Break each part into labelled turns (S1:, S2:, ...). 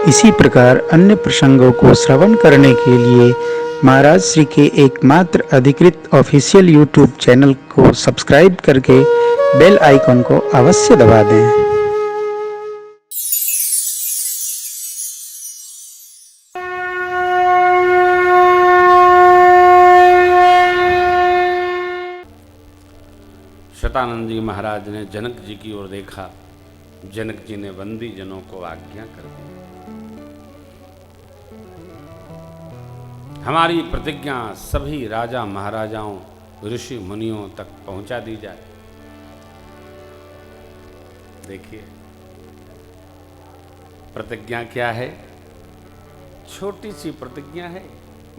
S1: इसी प्रकार अन्य प्रसंगों को श्रवण करने के लिए महाराज श्री के एकमात्र अधिकृत ऑफिशियल यूट्यूब चैनल को सब्सक्राइब करके बेल आइकन को अवश्य दबा दें।
S2: शतानंद जी महाराज ने जनक जी की ओर देखा। जनक जी ने बंदी जनों को आज्ञा कर दी, हमारी प्रतिज्ञा सभी राजा महाराजाओं ऋषि मुनियों तक पहुंचा दी जाए। देखिए प्रतिज्ञा क्या है, छोटी सी प्रतिज्ञा है,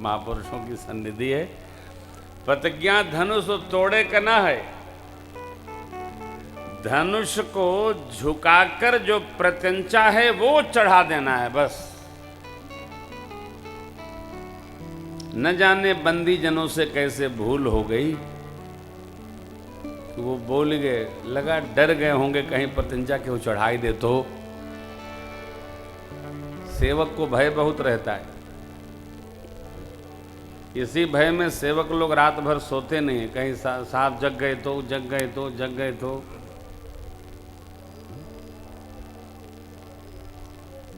S2: महापुरुषों की सन्निधि है। प्रतिज्ञा धनुष तोड़े का ना है, धनुष को झुकाकर जो प्रत्यंचा है वो चढ़ा देना है बस। न जाने बंदी जनों से कैसे भूल हो गई, वो बोल गए, लगा डर गए होंगे कहीं प्रत्यंचा क्यों चढ़ाई दे तो। सेवक को भय बहुत रहता है, इसी भय में सेवक लोग रात भर सोते नहीं है, कहीं साहब जग गए तो जग गए तो जग गए तो।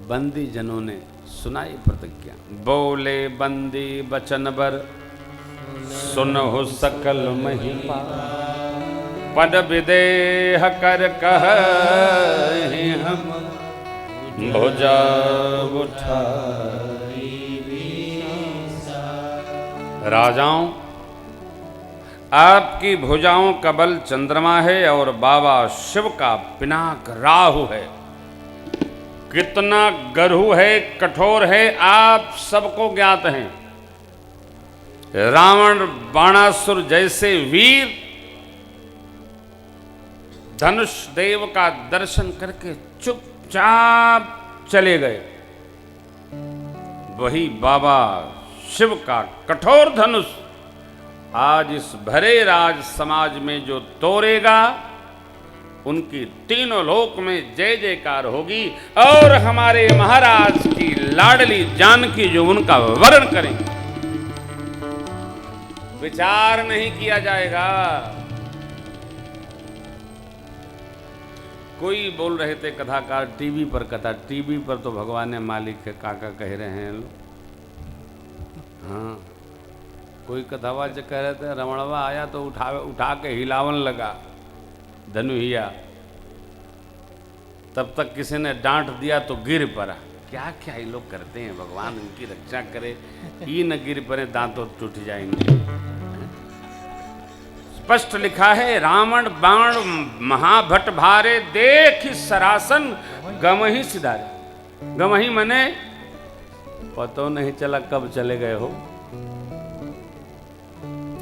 S2: बंदी जनों ने सुनाई प्रतिज्ञा, बोले बंदी बचन बर सुनहु सकल महिमा, पद विदेह कर कहि हम भुजा उठाई। राजाओं, आपकी भुजाओं का बल चंद्रमा है और बाबा शिव का पिनाक राहु है। कितना गरहु है, कठोर है, आप सबको ज्ञात हैं। रावण बाणासुर जैसे वीर धनुष देव का दर्शन करके चुपचाप चले गए, वही बाबा शिव का कठोर धनुष आज इस भरे राज समाज में जो तोड़ेगा, उनकी तीनों लोक में जय जयकार होगी। और हमारे महाराज की लाडली जानकी जो उनका वरण करेंगे, विचार नहीं किया जाएगा। कोई बोल रहे थे कथाकार टीवी पर, कथा टीवी पर तो भगवान ने मालिक है काका कह रहे हैं लोग। हाँ, कोई कथावाचक कह रहे थे रमणवा आया तो उठा के हिलावन लगा धनुहिया, तब तक किसी ने डांट दिया तो गिर पड़ा। क्या क्या ये लोग करते हैं, भगवान उनकी रक्षा करे, ये न गिर पड़े दांतों टूट जाएंगे। स्पष्ट लिखा है, रावण बाण महाभट भारे, देख सरासन गमही सिधारे। गमही मने पतो नहीं चला कब चले गए हो।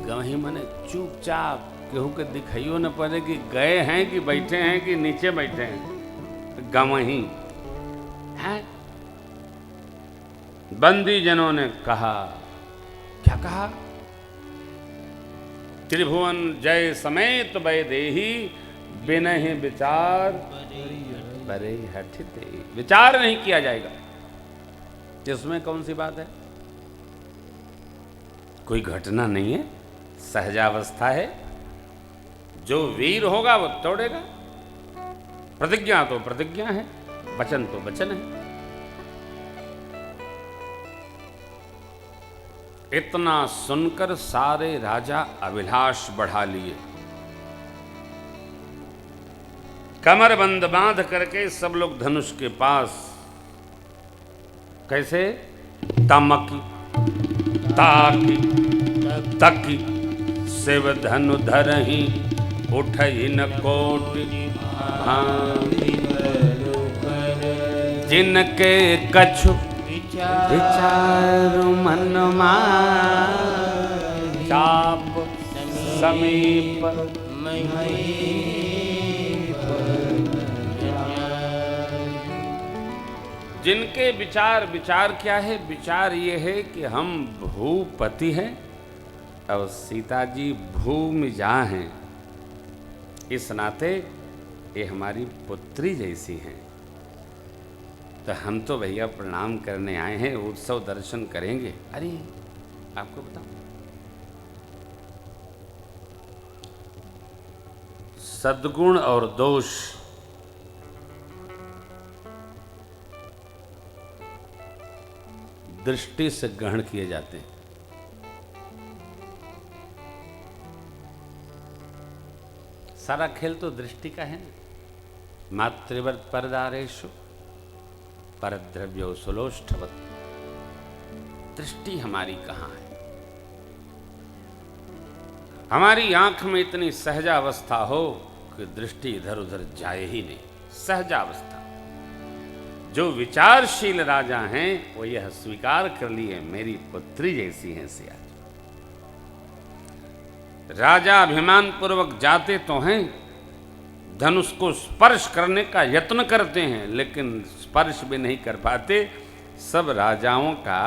S2: गमही मने चुपचाप, केहू के दिखाइयो न पड़े कि गए हैं कि बैठे हैं कि नीचे बैठे हैं। गमही है। बंदी जनों ने कहा, क्या कहा, त्रिभुवन जय समेत वैदेही, बिनहि विचार बरे हठते। विचार नहीं किया जाएगा। इसमें कौन सी बात है, कोई घटना नहीं है, सहजावस्था है। जो वीर होगा वो तोड़ेगा। प्रतिज्ञा तो प्रतिज्ञा है, वचन तो वचन है। इतना सुनकर सारे राजा अभिलाष बढ़ा लिए। कमर बंद बांध करके सब लोग धनुष के पास, कैसे, तमकी ताकी तकी शिव धनु धरही, उठई न कोटि जिनके कछु विचारु मनमा, चाप समीप जिनके विचार, विचार क्या है, विचार ये है कि हम भूपति हैं और सीता जी भूमिजा हैं, इस नाते ये हमारी पुत्री जैसी हैं। तो हम तो भैया प्रणाम करने आए हैं, उत्सव दर्शन करेंगे। अरे आपको बताऊं, सद्गुण और दोष दृष्टि से ग्रहण किए जाते हैं। सारा खेल तो दृष्टि का है ना। मातृवत परदारेषु परद्रव्यो सुलोष्ठवत। दृष्टि हमारी कहाँ है? हमारी आंख में इतनी सहजावस्था हो कि दृष्टि इधर उधर जाए ही नहीं। सहजावस्था। जो विचारशील राजा हैं वो यह स्वीकार कर लिए मेरी पुत्री जैसी हैं सिया। राजा अभिमान पूर्वक जाते तो हैं, धनुष को स्पर्श करने का यत्न करते हैं, लेकिन स्पर्श भी नहीं कर पाते। सब राजाओं का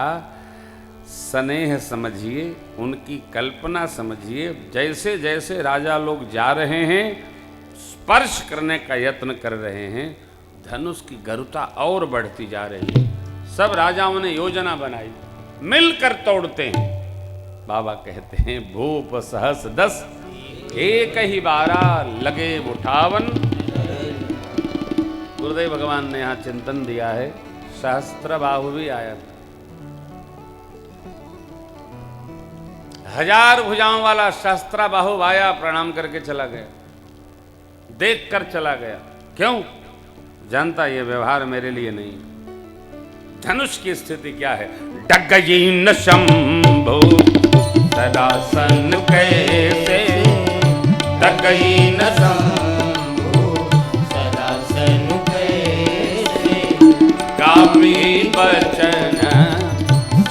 S2: स्नेह समझिए, उनकी कल्पना समझिए। जैसे जैसे राजा लोग जा रहे हैं, स्पर्श करने का यत्न कर रहे हैं, धनुष की गरुता और बढ़ती जा रही है। सब राजाओं ने योजना बनाई, मिलकर तोड़ते हैं। बाबा कहते हैं भूप सहस 10 एक ही बारा लगे उठावन। गुरुदेव भगवान ने यहां चिंतन दिया है, सहस्त्र बाहु भी आया था। 1000 भुजाओं वाला सहस्त्र बाहु आया, प्रणाम करके चला गया, देख कर चला गया। क्यों? जानता ये व्यवहार मेरे लिए नहीं। धनुष की स्थिति क्या है? डगई न शंभु सदासन कैसे, डगई न शंभु सदासन कैसे, कामी बचन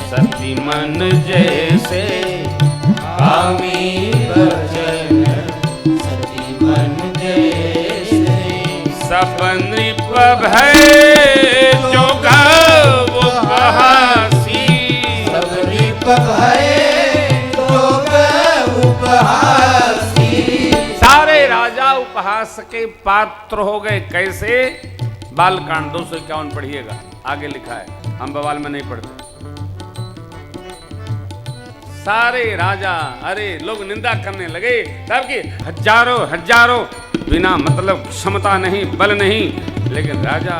S2: सती मन जैसे, कामी बचन सती मन जैसे, सपन भय जो गौ उपहासी, सपन भय जो गौ उपहासी। सारे राजा उपहास के पात्र हो गए। कैसे? बालकांड 251 पढ़िएगा, आगे लिखा है, हम बवाल में नहीं पढ़ते। सारे राजा, अरे लोग निंदा करने लगे तब कि हजारों हजारों बिना मतलब क्षमता नहीं, बल नहीं, लेकिन राजा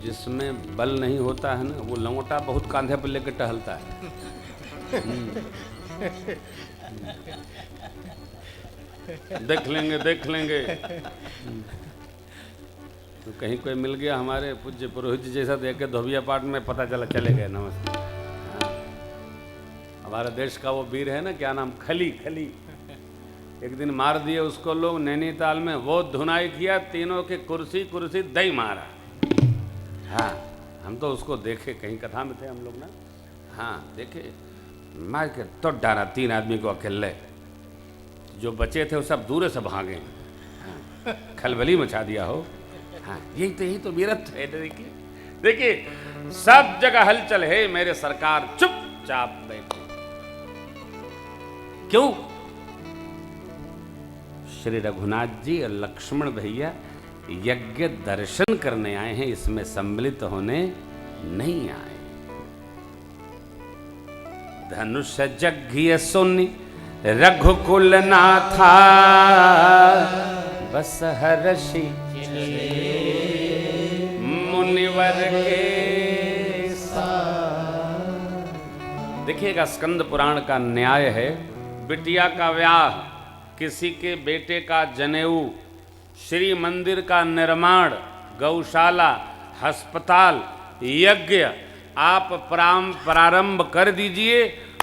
S2: जिसमें बल नहीं होता है ना, वो लंगोटा बहुत कांधे पर लेकर टहलता है। देख लेंगे देख लेंगे। तो कहीं कोई मिल गया हमारे पूज्य पुरोहित जी जैसा, देख के धोबिया पाठ में पता चला, चले गए नमस्ते। हमारे देश का वो वीर है ना, क्या नाम, खली। खली एक दिन मार दिए उसको लोग नैनीताल में। वो धुनाई किया, तीनों के कुर्सी कुर्सी दई मारा। हाँ, हम तो उसको देखे, कहीं कथा में थे हम लोग ना। हाँ देखे, मार के तो डाला 3 आदमी को अकेले। जो बचे थे वो सब दूर से भागे। हाँ, खलबली मचा दिया हो। हाँ, यही तो वीरत्व है। देखिए देखिए, सब जगह हलचल है, मेरे सरकार चुपचाप बैठे। क्यों? श्री रघुनाथ जी और लक्ष्मण भैया यज्ञ दर्शन करने आए हैं, इसमें सम्मिलित होने नहीं आए। धनुष जग्घिय सुनि रघुकुल नाथा, बस हर्षि मुनिवर के साथ। देखिएगा, स्कंद पुराण का न्याय है। बिटिया का व्याह, किसी के बेटे का जनेऊ, श्री मंदिर का निर्माण, गौशाला, अस्पताल, यज्ञ, आप प्रारंभ कर दीजिए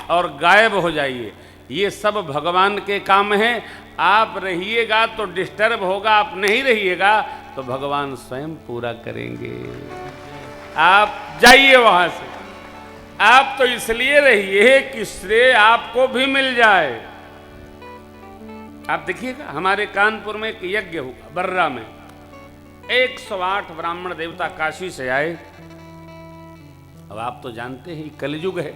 S2: और गायब हो जाइए। ये सब भगवान के काम हैं। आप रहिएगा तो डिस्टर्ब होगा, आप नहीं रहिएगा तो भगवान स्वयं पूरा करेंगे। आप जाइए वहां से। आप तो इसलिए रहिए कि श्रेय आपको भी मिल जाए। आप देखिएगा, हमारे कानपुर में एक यज्ञ हुआ, बर्रा में 108 ब्राह्मण देवता काशी से आए। अब आप तो जानते हैं कलयुग है।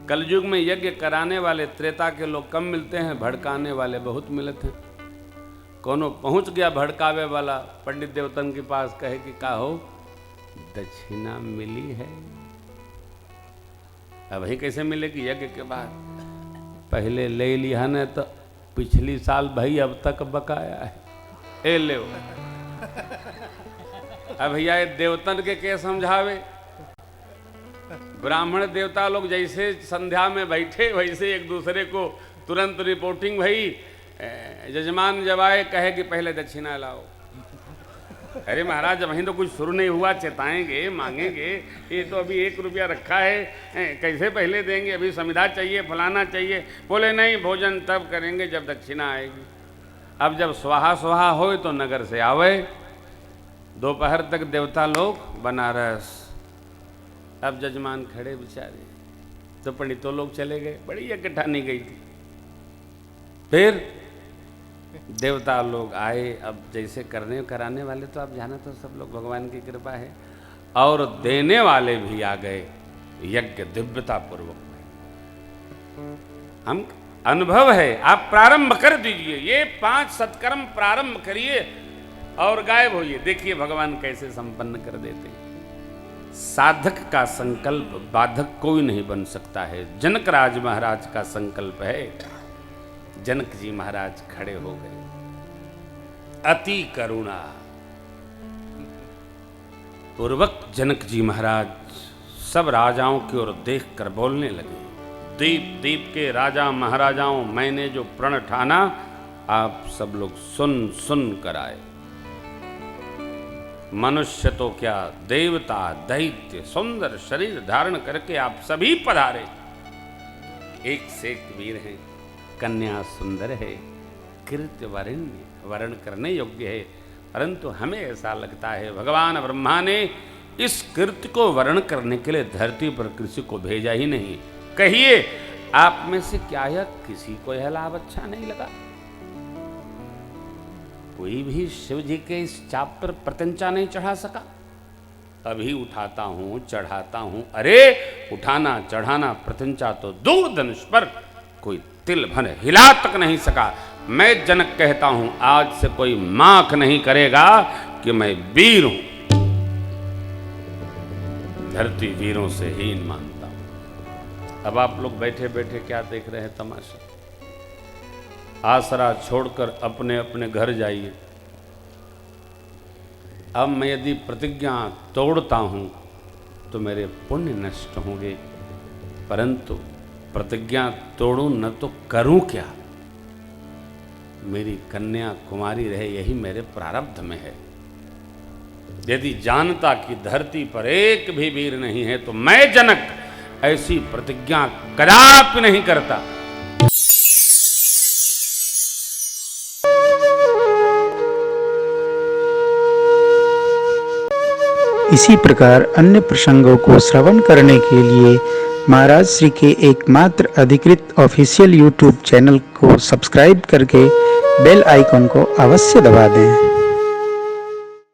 S2: कलयुग में यज्ञ कराने वाले त्रेता के लोग कम मिलते हैं, भड़काने वाले बहुत मिलते हैं। कोनो पहुंच गया भड़कावे वाला पंडित देवतन के पास, कहे कि का हो दक्षिणा मिली है? अब ही कैसे मिलेगी? यज्ञ के बाद पहले ले लिया न तो पिछली साल भाई अब तक बकाया है, ए ले। अब भैया ये देवतन के समझावे? ब्राह्मण देवता लोग जैसे संध्या में बैठे वैसे एक दूसरे को तुरंत रिपोर्टिंग, भाई जजमान जब आए कहे कि पहले दक्षिणा लाओ। अरे महाराज जब वहीं तो कुछ शुरू नहीं हुआ, चेताएंगे मांगेंगे, ये तो अभी 1 रुपया रखा है, कैसे पहले देंगे? अभी संविदा चाहिए, फलाना चाहिए। बोले नहीं, भोजन तब करेंगे जब दक्षिणा आएगी। अब जब स्वाहा स्वाहा हो तो नगर से आवे। दोपहर तक देवता लोग बनारस। अब जजमान खड़े बेचारे, तो पंडितों लोग चले गए, बड़ी यज्ञ ठानी गई थी। फिर देवता लोग आए। अब जैसे करने कराने वाले तो आप जाना तो सब लोग, भगवान की कृपा है, और देने वाले भी आ गए। यज्ञ दिव्यता पूर्वक। हम अनुभव है, आप प्रारंभ कर दीजिए, ये 5 सत्कर्म प्रारंभ करिए और गायब होइए। देखिए भगवान कैसे संपन्न कर देते हैं। साधक का संकल्प बाधक कोई नहीं बन सकता है। जनक राज महाराज का संकल्प है। जनक जी महाराज खड़े हो गए, अति करुणा पूर्वक जनक जी महाराज सब राजाओं की ओर देखकर बोलने लगे। दीप दीप के राजा महाराजाओं, मैंने जो प्रण ठाना आप सब लोग सुन सुन कर आए। मनुष्य तो क्या, देवता दैत्य सुंदर शरीर धारण करके आप सभी पधारे। एक से एक वीर हैं, कन्या सुंदर है, कृत्य वर्ण करने योग्य है, परंतु हमें ऐसा लगता है भगवान ब्रह्मा ने इस कृत्य को वर्ण करने के लिए धरती पर किसी को भेजा ही नहीं। कहिए आप में से क्या यह किसी को यह लाभ अच्छा नहीं लगा? कोई भी शिव जी के इस चाप पर प्रत्यंचा नहीं चढ़ा सका? अभी उठाता हूं, चढ़ाता हूं। अरे उठाना चढ़ाना प्रत्यंचा तो दूर धनुष पर कोई तिल भर हिला तक नहीं सका। मैं जनक कहता हूं, आज से कोई माख नहीं करेगा कि मैं वीर हूं। धरती वीरों से हीन मानता हूं। अब आप लोग बैठे बैठे क्या देख रहे हैं तमाशा? आसरा छोड़कर अपने अपने घर जाइए। अब मैं यदि प्रतिज्ञा तोड़ता हूं तो मेरे पुण्य नष्ट होंगे, परंतु प्रतिज्ञा तोड़ूं न तो करूं क्या? मेरी कन्या कुमारी रहे, यही मेरे प्रारब्ध में है। यदि जानता कि धरती पर एक भी वीर नहीं है तो मैं जनक ऐसी प्रतिज्ञा कदापि नहीं करता।
S1: इसी प्रकार अन्य प्रसंगों को श्रवण करने के लिए महाराज श्री के एकमात्र अधिकृत ऑफिशियल यूट्यूब चैनल को सब्सक्राइब करके बेल आइकॉन को अवश्य दबा दें।